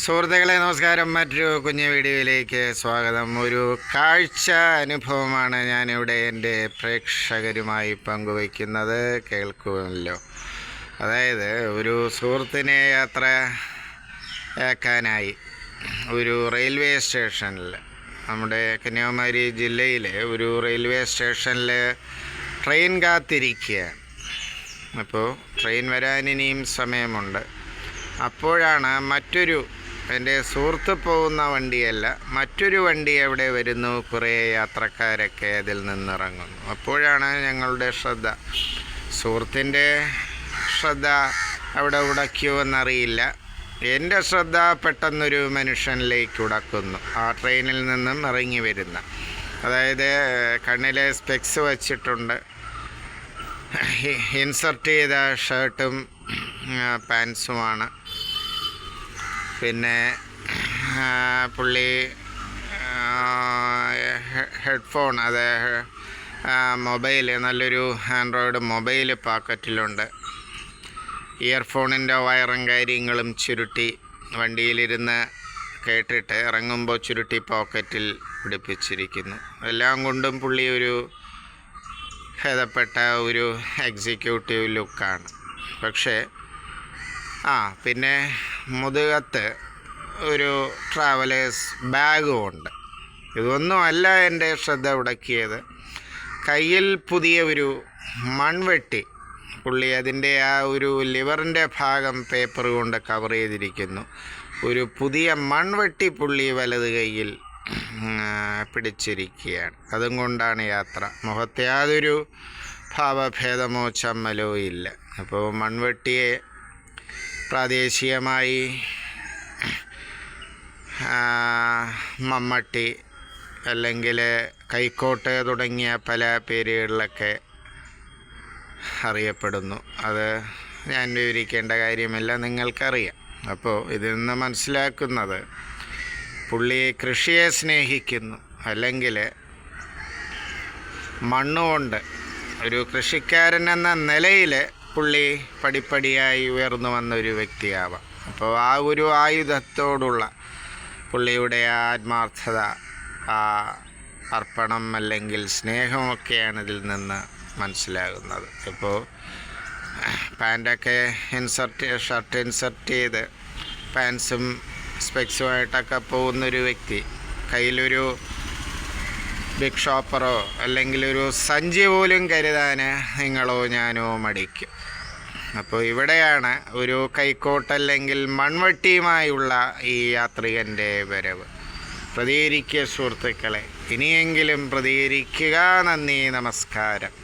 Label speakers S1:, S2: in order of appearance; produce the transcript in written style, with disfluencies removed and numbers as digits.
S1: സുഹൃത്തുക്കളെ നമസ്കാരം. മറ്റൊരു കുഞ്ഞു വീഡിയോയിലേക്ക് സ്വാഗതം. ഒരു കാഴ്ച അനുഭവമാണ് ഞാനിവിടെ എൻ്റെ പ്രേക്ഷകരുമായി പങ്കുവയ്ക്കുന്നത്. കേൾക്കുമല്ലോ. അതായത് ഒരു സുഹൃത്തിനെ യാത്രയാക്കാനായി ഒരു റെയിൽവേ സ്റ്റേഷനിൽ, നമ്മുടെ കന്യാകുമാരി ജില്ലയിലെ ഒരു റെയിൽവേ സ്റ്റേഷനിൽ ട്രെയിൻ കാത്തിരിക്കുകയാണ്. അപ്പോൾ ട്രെയിൻ വരാൻ ഇനിയും സമയമുണ്ട്. അപ്പോഴാണ് എൻ്റെ സുഹൃത്ത് പോകുന്ന വണ്ടിയല്ല, മറ്റൊരു വണ്ടി അവിടെ വരുന്നു. കുറേ യാത്രക്കാരൊക്കെ അതിൽ നിന്നിറങ്ങുന്നു. അപ്പോഴാണ് ഞങ്ങളുടെ സുഹൃത്തിൻ്റെ ശ്രദ്ധ അവിടെ ഉടയ്ക്കുമെന്നറിയില്ല. എൻ്റെ ശ്രദ്ധ പെട്ടെന്നൊരു മനുഷ്യനിലേക്ക് ഉടക്കുന്നു. ആ ട്രെയിനിൽ നിന്നും ഇറങ്ങി വരുന്ന, അതായത് കണ്ണിലെ സ്പെക്സ് വച്ചിട്ടുണ്ട്, ഇൻസർട്ട് ചെയ്ത ഷർട്ടും പാൻസുമാണ്. പിന്നെ പുള്ളി ഹെഡ്ഫോൺ, മൊബൈൽ, നല്ലൊരു ആൻഡ്രോയിഡ് മൊബൈൽ പോക്കറ്റിലുണ്ട്. ഇയർഫോണിൻ്റെ വയറും കാര്യങ്ങളും ചുരുട്ടി വണ്ടിയിലിരുന്ന് കേട്ടിട്ട് ഇറങ്ങുമ്പോൾ ചുരുട്ടി പോക്കറ്റിൽ പിടിപ്പിച്ചിരിക്കുന്നു. എല്ലാം കൊണ്ടും പുള്ളി ഒരു ഭേദപ്പെട്ട ഒരു എക്സിക്യൂട്ടീവ് ലുക്കാണ്. പക്ഷേ പിന്നെ മുതുകത്ത് ഒരു ട്രാവലേഴ്സ് ബാഗും ഉണ്ട്. ഇതൊന്നുമല്ല എൻ്റെ ശ്രദ്ധ ഉടക്കിയത്. കയ്യിൽ പുതിയ ഒരു മൺവെട്ടി, പുള്ളി അതിൻ്റെ ആ ഒരു ലിവറിൻ്റെ ഭാഗം പേപ്പർ കൊണ്ട് കവർ ചെയ്തിരിക്കുന്നു. ഒരു പുതിയ മൺവെട്ടി പുള്ളി വലത് കയ്യിൽ പിടിച്ചിരിക്കുകയാണ്. അതും കൊണ്ടാണ് യാത്ര. മുഖത്ത് യാതൊരു ഭാവഭേദമോ ചമ്മലോ ഇല്ല. അപ്പോൾ മൺവെട്ടിയെ പ്രാദേശികമായി മമ്മട്ടി അല്ലെങ്കിൽ കൈക്കോട്ട് തുടങ്ങിയ പല പേരുകളിലൊക്കെ അറിയപ്പെടുന്നു. അത് ഞാൻ വിവരിക്കേണ്ട കാര്യമില്ല, നിങ്ങൾക്കറിയാം. അപ്പോൾ ഇതിൽ നിന്ന് മനസ്സിലാക്കുന്നത്, പുള്ളി കൃഷിയെ സ്നേഹിക്കുന്നു, അല്ലെങ്കിൽ മണ്ണുകൊണ്ട് ഒരു കൃഷിക്കാരൻ എന്ന നിലയിൽ പുള്ളി പടിപ്പടിയായി ഉയർന്നു വന്നൊരു വ്യക്തിയാവാം. അപ്പോൾ ആ ഒരു ആയുധത്തോടുള്ള പുള്ളിയുടെ ആത്മാർത്ഥത, അർപ്പണം അല്ലെങ്കിൽ സ്നേഹമൊക്കെയാണ് ഇതിൽ നിന്ന് മനസ്സിലാകുന്നത്. ഇപ്പോൾ പാൻറ്റൊക്കെ ഷർട്ട് ഇൻസർട്ട് ചെയ്ത് പാൻസും സ്പെക്സുമായിട്ടൊക്കെ പോകുന്നൊരു വ്യക്തി കയ്യിലൊരു ബിഗ് ഷോപ്പറോ അല്ലെങ്കിൽ ഒരു സഞ്ചി പോലും കരുതാൻ നിങ്ങളോ ഞാനോ മടിക്കും. അപ്പോൾ ഇവിടെയാണ് ഒരു കൈക്കോട്ടല്ലെങ്കിൽ മൺവെട്ടിയുമായുള്ള ഈ യാത്രികൻ്റെ വരവ്. പ്രതികരിക്കുക സുഹൃത്തുക്കളെ, ഇനിയെങ്കിലും പ്രതികരിക്കുക. നന്ദി, നമസ്കാരം.